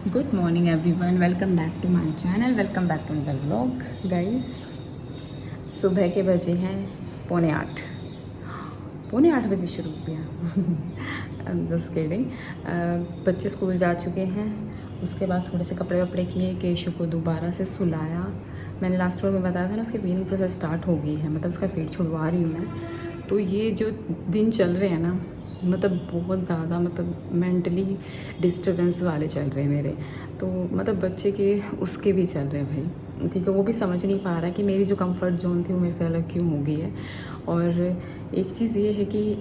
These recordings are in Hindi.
Good morning everyone, welcome back to my channel, welcome back to the vlog. Guys, सुबह के बजे हैं 7:45, 7:45 शुरू किया। I am just kidding. बच्चे स्कूल जा चुके हैं। उसके बाद थोड़े से कपड़े वपड़े किए, केशु को दोबारा से सुलाया। मैंने लास्ट व्लॉग में बताया था ना, उसकी वीनिंग प्रोसेस स्टार्ट हो गई है, मतलब उसका फीड छुड़वा रही हूँ मैं। तो ये जो दिन चल रहे हैं ना, मतलब बहुत ज़्यादा, मतलब मेंटली डिस्टर्बेंस वाले चल रहे हैं मेरे। तो मतलब बच्चे के उसके भी चल रहे हैं भाई, ठीक है। वो भी समझ नहीं पा रहा कि मेरी जो कंफर्ट जोन थी वो मेरे से अलग क्यों हो गई है। और एक चीज़ ये है कि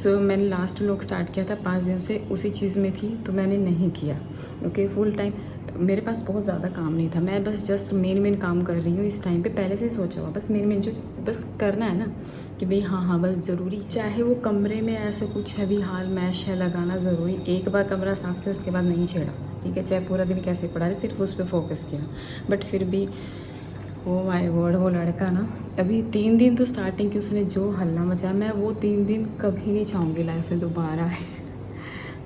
मैंने लास्ट व्लॉग स्टार्ट किया था 5 दिन से, उसी चीज़ में थी तो मैंने नहीं किया। ओके, फुल टाइम मेरे पास बहुत ज़्यादा काम नहीं था। मैं बस जस्ट मेन काम कर रही हूँ इस टाइम पे, पहले से ही सोचा हुआ। बस मेन जो बस करना है ना कि भाई हाँ बस ज़रूरी, चाहे वो कमरे में ऐसा कुछ है भी, हाल मैश है लगाना ज़रूरी। एक बार कमरा साफ़ किया उसके बाद नहीं छेड़ा, ठीक है। चाहे पूरा दिन कैसे पड़ा रहे, सिर्फ उस पर फोकस किया। बट फिर भी ओ माय गॉड, वो लड़का ना, अभी 3 दिन तो स्टार्टिंग की उसने जो हल्ला मचाया, मैं वो 3 दिन कभी नहीं चाहूँगी लाइफ में दोबारा है।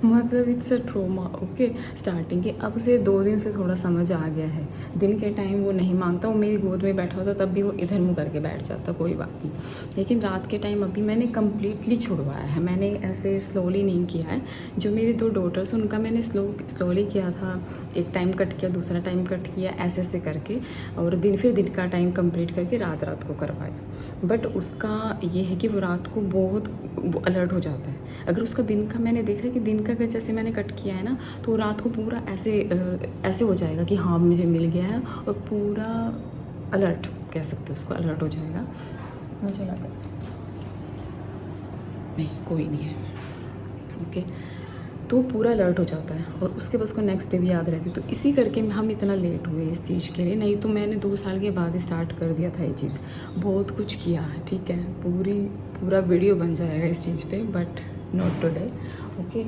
मतलब it's a trauma. Okay, starting के अब उसे 2 दिन से थोड़ा समझ आ गया है। दिन के टाइम वो नहीं मांगता, वो मेरी गोद में बैठा होता तब भी वो इधर मुँह करके बैठ जाता, कोई बात नहीं। लेकिन रात के टाइम अभी मैंने कम्प्लीटली छुड़वाया है, मैंने ऐसे स्लोली नहीं किया है। जो मेरी 2 डॉटर्स उनका मैंने स्लोली किया था। एक टाइम कट किया, दूसरा टाइम कट किया, ऐसे ऐसे करके, और फिर दिन का टाइम कंप्लीट करके रात को करवाया। बट उसका ये है कि वो रात को बहुत अलर्ट हो जाता है। अगर उसका दिन का मैंने देखा कि दिन का अगर जैसे मैंने कट किया है ना, तो रात को पूरा ऐसे हो जाएगा कि हाँ मुझे मिल गया है, और पूरा अलर्ट कह सकते हो उसको, अलर्ट हो जाएगा। मुझे लगा नहीं, कोई नहीं है। ओके, तो पूरा अलर्ट हो जाता है, और उसके बाद उसको नेक्स्ट डे भी याद रहती है। तो इसी करके हम इतना लेट हुए इस चीज़ के लिए, नहीं तो मैंने 2 साल के बाद ही स्टार्ट कर दिया था ये चीज़। बहुत कुछ किया, ठीक है, पूरा वीडियो बन जाएगा इस चीज़ पे, बट नॉट टुडे। ओके,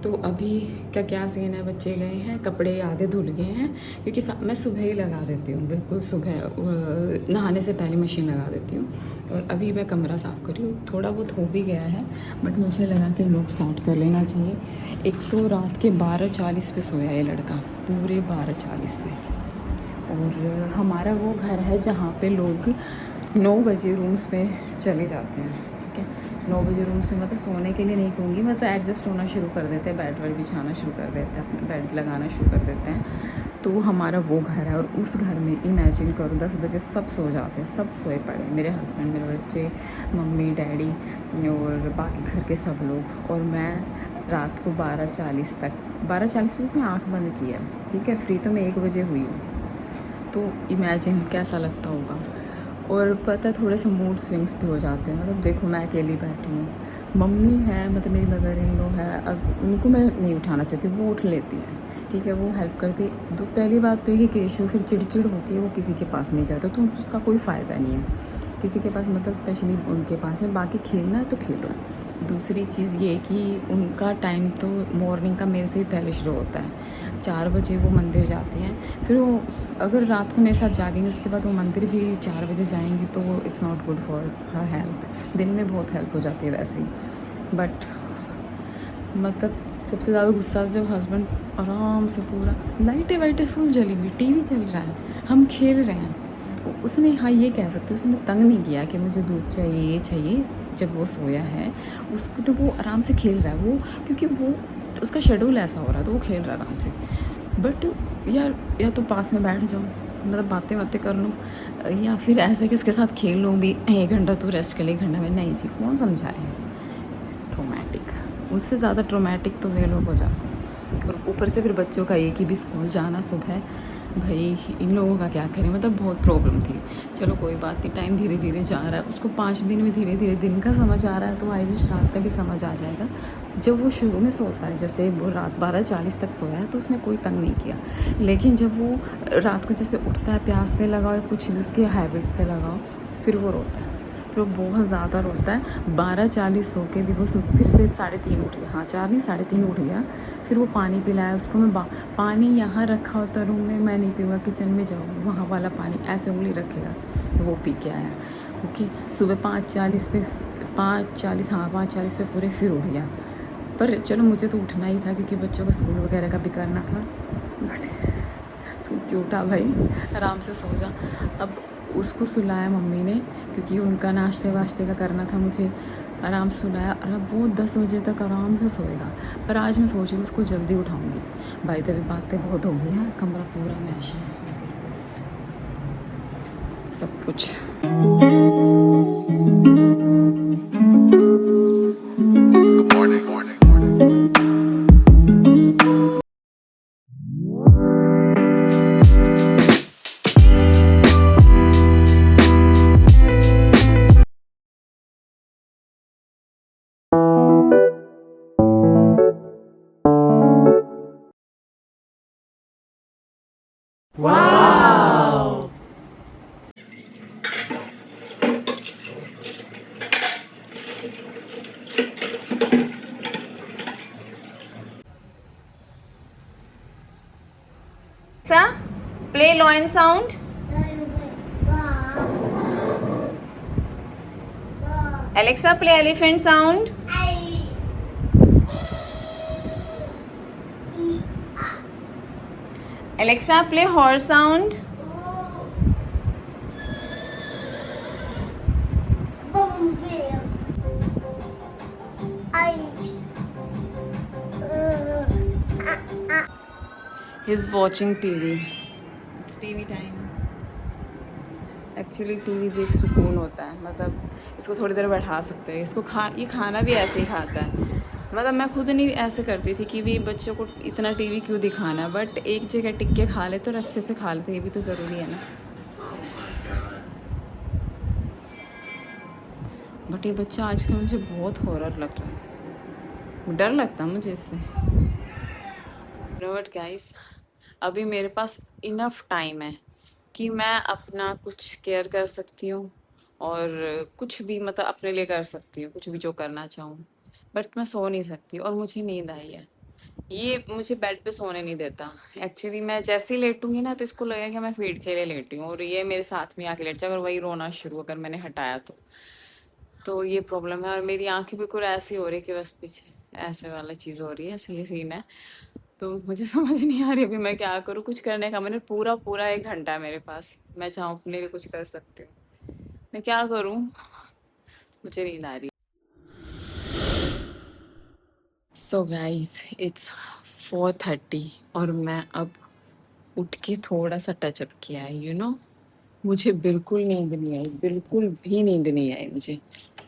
तो अभी क्या सीन है, बच्चे गए हैं, कपड़े आधे धुल गए हैं, क्योंकि मैं सुबह ही लगा देती हूँ, बिल्कुल सुबह नहाने से पहले मशीन लगा देती हूँ। और अभी मैं कमरा साफ़ कर रही हूँ, थोड़ा बहुत हो भी गया है, बट मुझे लगा कि लोग स्टार्ट कर लेना चाहिए। एक तो रात के 12:40 पे सोया ये लड़का, पूरे 12:40 पे। और हमारा वो घर है जहाँ पे लोग 9 बजे रूम्स में चले जाते हैं, ठीक है। 9 बजे रूम्स में, मतलब सोने के लिए नहीं कहूँगी, मतलब एडजस्ट होना शुरू कर देते हैं, बेड वेड बिछाना शुरू कर देते हैं, अपना बेड लगाना शुरू कर देते हैं। तो हमारा वो घर है, और उस घर में इमेजिन करो 10 बजे सब सो जाते हैं, सब सोए पड़े, मेरे हस्बैंड, मेरे बच्चे, मम्मी डैडी और बाकी घर के सब लोग, और मैं रात को 12:40 तक, 12:40 पे उसने आँख बंद की है, ठीक है। फ्री तो मैं 1 बजे हुई हूँ, तो इमेजिन कैसा लगता होगा। और पता है, थोड़े से मूड स्विंग्स भी हो जाते हैं। मतलब देखो, मैं अकेली बैठी हूँ, मम्मी है, मतलब मेरी मदर इन लॉ है, उनको मैं नहीं उठाना चाहती, वो उठ लेती हैं, ठीक है, वो हेल्प करती। तो पहली बात तो ये कि केशु फिर चिड़चिड़ होकर वो किसी के पास नहीं जाता, तो उसका कोई फ़ायदा नहीं है किसी के पास, मतलब स्पेशली उनके पास में। बाकी खेलना है तो खेलो। दूसरी चीज़ ये कि उनका टाइम तो मॉर्निंग का मेरे से भी पहले शुरू होता है। 4 बजे वो मंदिर जाते हैं, फिर वो अगर रात को मेरे साथ जागेंगे, उसके बाद वो मंदिर भी 4 बजे जाएंगी, तो it's not good for her health. दिन में बहुत हेल्प हो जाती है वैसे ही, बट मतलब सबसे ज़्यादा गुस्सा जब हस्बैंड आराम से, पूरा लाइटें वाइटें फुल जली हुई, टीवी चल रहा है, हम खेल रहे हैं, उसने, हाँ ये कह सकते, उसने तंग नहीं किया कि मुझे दूध चाहिए, ये चाहिए। जब वो सोया है, उसको तो वो आराम से खेल रहा है वो, क्योंकि वो उसका शेड्यूल ऐसा हो रहा है, तो वो खेल रहा है आराम से। बट यार, या तो पास में बैठ जाओ, मतलब बातें कर लो, या फिर ऐसा कि उसके साथ खेल लो भी 1 घंटा, तो रेस्ट के लिए 1 घंटा में, नहीं जी, कौन समझाए। ट्रोमैटिक, उससे ज़्यादा ट्रोमैटिक तो वे लोग हो जाते हैं। और ऊपर से फिर बच्चों का ये कि भी स्कूल जाना सुबह, भाई इन लोगों का क्या करें, मतलब बहुत प्रॉब्लम थी। चलो कोई बात नहीं, टाइम धीरे धीरे जा रहा है, उसको 5 दिन में धीरे धीरे दिन का समझ आ रहा है, तो आई विश रात का भी समझ आ जाएगा। जब वो शुरू में सोता है, जैसे वो रात 12:40 तक सोया है, तो उसने कोई तंग नहीं किया। लेकिन जब वो रात को जैसे उठता है, प्यास से लगाओ या कुछ भी उसकी हैबिट से लगाओ, फिर वो रोता है, फिर वो बहुत ज़्यादा रोता है। 12:40 सो के भी वो फिर से 3:30 उठ गया, हाँ 4 नहीं 3:30 उठ गया। फिर वो पानी पिलाया उसको, मैं पानी यहाँ रखा होता रूम में, मैं नहीं पीऊँगा, किचन में जाओ, वहाँ वाला पानी ऐसे उंगली रखेगा, वो पी के आया। ओके, सुबह 5:40 पे, 5:40, हाँ 5:40 पे पूरे फिर उठ गया। पर चलो मुझे तो उठना ही था, क्योंकि बच्चों को स्कूल वगैरह का भी करना था। बट तू क्यों उठा भाई, आराम से सो जा। अब उसको सुलाया मम्मी ने, क्योंकि उनका नाश्ते वाश्ते का करना था मुझे। आराम से सुलाया और अब वो 10 बजे तक आराम से सोएगा। पर आज मैं सोच रही हूँ उसको जल्दी उठाऊँगी। भाई तभी बातें बहुत हो गई हैं, कमरा पूरा मैश है, सब कुछ। Play lion sound. Alexa, play elephant sound. Alexa, play horse sound. He's watching TV. It's TV time. Actually TV देख सुकून होता है, मतलब इसको थोड़ी देर बैठा सकते हैं। इसको ये खाना भी ऐसे ही खाता है। मतलब मैं खुद नहीं ऐसे करती थी कि भी बच्चों को इतना टीवी क्यों दिखाना, बट एक जगह टिक के खा लेते और अच्छे से खा लेते, ये भी तो ज़रूरी है ना। बट ये बच्चा आजकल मुझे बहुत हॉरर लग रहा है, डर लगता है मुझे इससे। बट गाइस, अभी मेरे पास इनफ टाइम है कि मैं अपना कुछ केयर कर सकती हूँ और कुछ भी मतलब अपने लिए कर सकती हूँ, कुछ भी जो करना चाहूँ। बट मैं सो नहीं सकती और मुझे नींद आई है। ये मुझे बेड पे सोने नहीं देता। एक्चुअली मैं जैसे ही लेटूंगी ना तो इसको लगेगा कि मैं फीड के लिए लेटी हूँ और ये मेरे साथ में आके लेट जाए, अगर वही रोना शुरू अगर मैंने हटाया तो ये प्रॉब्लम है। और मेरी आंखें बिल्कुल ऐसी हो रही है कि बस पीछे ऐसे वाला चीज़ हो रही है, ऐसे ये सीन है। तो मुझे समझ नहीं आ रही अभी मैं क्या करूँ। कुछ करने का मैंने पूरा पूरा 1 घंटा है मेरे पास, मैं चाहूँ अपने लिए कुछ कर सकती हूँ। मैं क्या करूँ, मुझे नींद आ रही। सो गाइस, इट्स 4:30 और मैं अब उठ के थोड़ा सा टचअप किया है, मुझे बिल्कुल नींद नहीं आई, बिल्कुल भी नींद नहीं आई मुझे।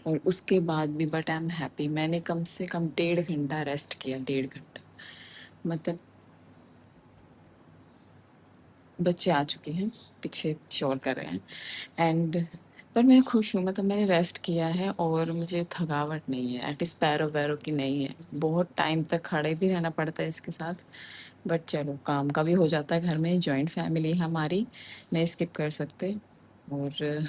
और उसके बाद भी बट आई एम हैप्पी, मैंने कम से कम 1.5 घंटा रेस्ट किया, 1.5 घंटा। मतलब बच्चे आ चुके हैं, पीछे शोर कर रहे हैं एंड पर मैं खुश हूँ, मतलब मैंने रेस्ट किया है और मुझे थकावट नहीं है, एटलीस्ट पैरों वैरों की नहीं है। बहुत टाइम तक खड़े भी रहना पड़ता है इसके साथ, बट चलो काम का भी हो जाता है। घर में जॉइंट फैमिली है हमारी, नहीं स्किप कर सकते। और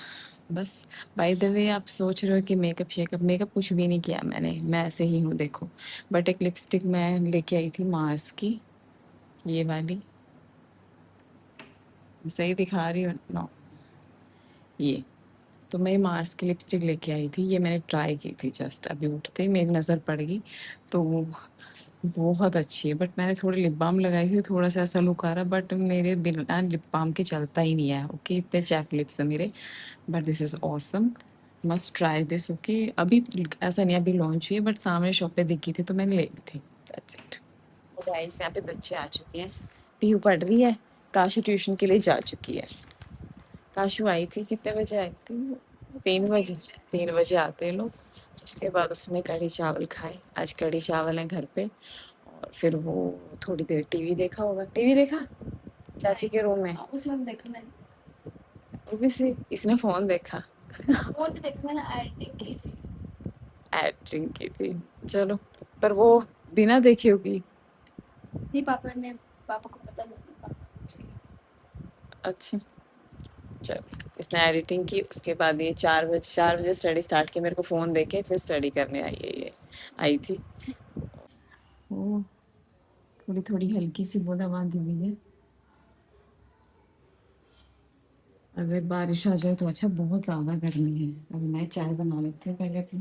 बस बाय द वे, आप सोच रहे हो कि मेकअप शेकअप, मेकअप कुछ भी नहीं किया मैंने, मैं ऐसे ही हूँ देखो। बट एक लिपस्टिक मैं लेके आई थी मार्स की, ये वाली, सही दिखा रही हूँ नो, ये तो मैं मार्स की लिपस्टिक लेके आई थी। ये मैंने ट्राई की थी जस्ट अभी उठते ही मेरी नज़र पड़ गई, तो बहुत अच्छी है। बट मैंने थोड़ी लिप बाम लगाई थी, थोड़ा सा ऐसा लुक आ रहा, बट मेरे बिना लिप बाम के चलता ही नहीं है। ओके, इतने चैप लिप्स है मेरे, but this is awesome, must try this. Okay, अभी ऐसा नहीं अभी लॉन्च हुई है, बट सामने शॉप पे दिखी थी तो मैंने ले ली थी। That's it. गाइस, यहाँ पे बच्चे आ चुके हैं, पीहू पढ़ रही है, काशू ट्यूशन के लिए जा चुकी है। काशू आई थी, कितने बजे आई थी? 3 बजे। 3 बजे आते हैं लोग। उसके बाद उसने कढ़ी चावल खाए, आज कढ़ी चावल है घर पे। और फिर वो थोड़ी देर टीवी देखा होगा। टीवी देखा चाची के रूम में, उसमें देखा मैंने, ओबियसली इसने फोन देखा। वो तो देखा मैंने, एडिटिंग की थी। एडिटिंग की थी, चलो, पर वो बिना देखे होगी। नहीं, पापा को पता था, पापा उसकी की थी। अच्छा, चलो, इसने एडिटिंग की, उसके बाद ये 4 बजे स्टडी स्टार्ट की, मेरे को फ़ोन देके फिर स्टडी करने आई है ये, आई थी। ओ, थोड़ी थोड़ी हल्की सी बूंदाबांदी हुई है। अगर बारिश आ जाए तो अच्छा, बहुत ज़्यादा गर्मी है। अभी मैं चाय बना लेती हूँ पहले तो।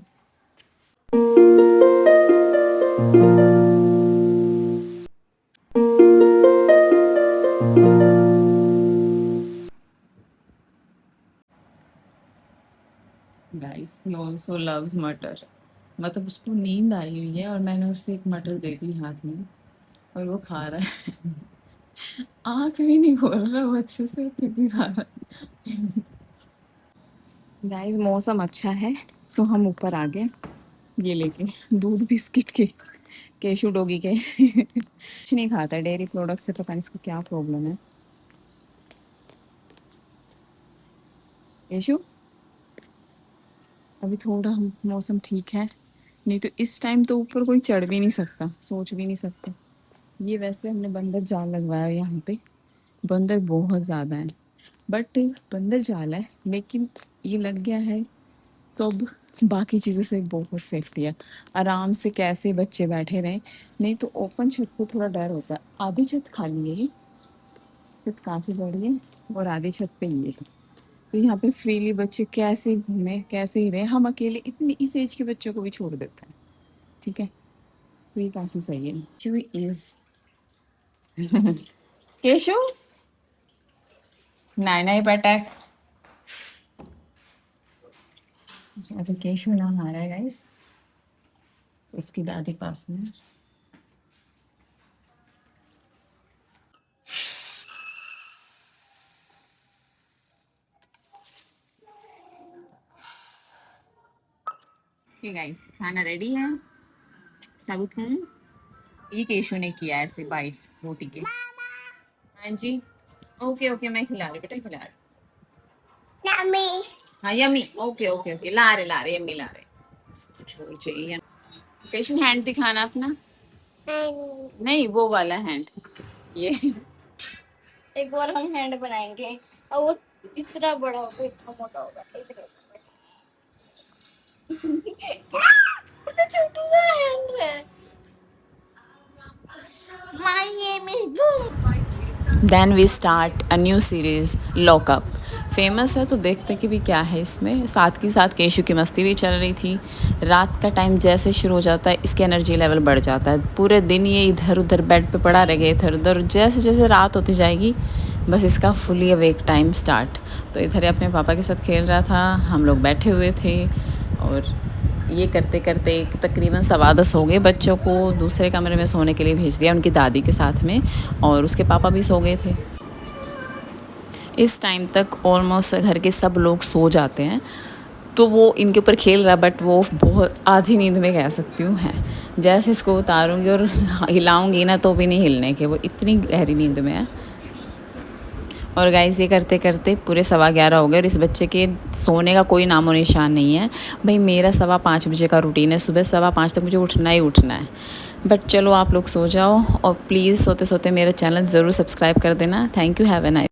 गाइस ही ऑल्सो लव्स मटर, मतलब उसको नींद आई हुई है और मैंने उसे एक मटर दे दी हाथ में और वो खा रहा है। आँख भी नहीं खोल रहा वो अच्छे से, फिर भी खा रहा है। गाइस मौसम अच्छा है तो हम ऊपर आ गए ये लेके दूध बिस्किट के, केशु डोगी के। कुछ नहीं खाता डेयरी प्रोडक्ट से, पता नहीं इसको क्या प्रॉब्लम है। केशु अभी थोड़ा मौसम ठीक है, नहीं तो इस टाइम तो ऊपर कोई चढ़ भी नहीं सकता, सोच भी नहीं सकता। ये वैसे हमने बंदर जाल लगवाया है यहाँ पे, बंदर बहुत ज़्यादा है, बट बंदर जाल है लेकिन ये लग गया है तो अब बाकी चीज़ों से बहुत सेफ्टी है। आराम से कैसे बच्चे बैठे रहें, नहीं तो ओपन छत पे थोड़ा डर होता है। आधी छत खाली है, ये छत काफ़ी बड़ी है और आधी छत पे ये है, तो यहाँ पे फ्रीली बच्चे कैसे घूमे कैसे ही रहे। हम अकेले इतनी इस एज के बच्चों को भी छोड़ देते हैं, ठीक है, तो ये काफ़ी सही है। शू इज केशु नाई नाई पटक, अभी केशु नहा रहा है गाइस, इसकी दादी पास में। गाइस खाना रेडी है, साबुत खाना ये केशु ने किया ऐसे बाइट्स रोटी के। हाँ जी, ओके ओके मैं खिला रही बेटा, खिला रही। हाँ यम्मी, ओके ओके ओके ला रहे यम्मी ला रहे। कुछ और चाहिए केशु, हैंड दिखाना अपना, नहीं वो वाला हैंड, ये एक बार हम हैंड बनाएंगे और वो इतना बड़ा होगा इतना मोटा होगा। इतना छोटा सा हैंड है। My name is Boo। Then we start a new series lockup. Famous है तो देखते कि भी क्या है इसमें। साथ के साथ केशु की मस्ती भी चल रही थी। रात का टाइम जैसे शुरू हो जाता है इसकी एनर्जी लेवल बढ़ जाता है, पूरे दिन ये इधर उधर बेड पे पड़ा रहेगा इधर उधर, जैसे जैसे रात होती जाएगी बस इसका फुली अवेक टाइम स्टार्ट। तो इधर ही अपने पापा के साथ खेल रहा था, हम लोग बैठे हुए थे और ये करते करते तकरीबन 10:15 हो गए। बच्चों को दूसरे कमरे में सोने के लिए भेज दिया उनकी दादी के साथ में, और उसके पापा भी सो गए थे। इस टाइम तक ऑलमोस्ट घर के सब लोग सो जाते हैं, तो वो इनके ऊपर खेल रहा, बट वो बहुत आधी नींद में कह सकती हूँ है। जैसे इसको उतारूँगी और हिलाऊँगी ना तो भी नहीं हिलने के, वो इतनी गहरी नींद में है। और गाइस ये करते करते पूरे 11:15 हो गए और इस बच्चे के सोने का कोई नामो निशान नहीं है। भाई मेरा 5:15 बजे का रूटीन है, सुबह 5:15 तक मुझे उठना ही उठना है। बट चलो आप लोग सो जाओ और प्लीज़ सोते सोते मेरा चैनल ज़रूर सब्सक्राइब कर देना। Thank you, have a nice.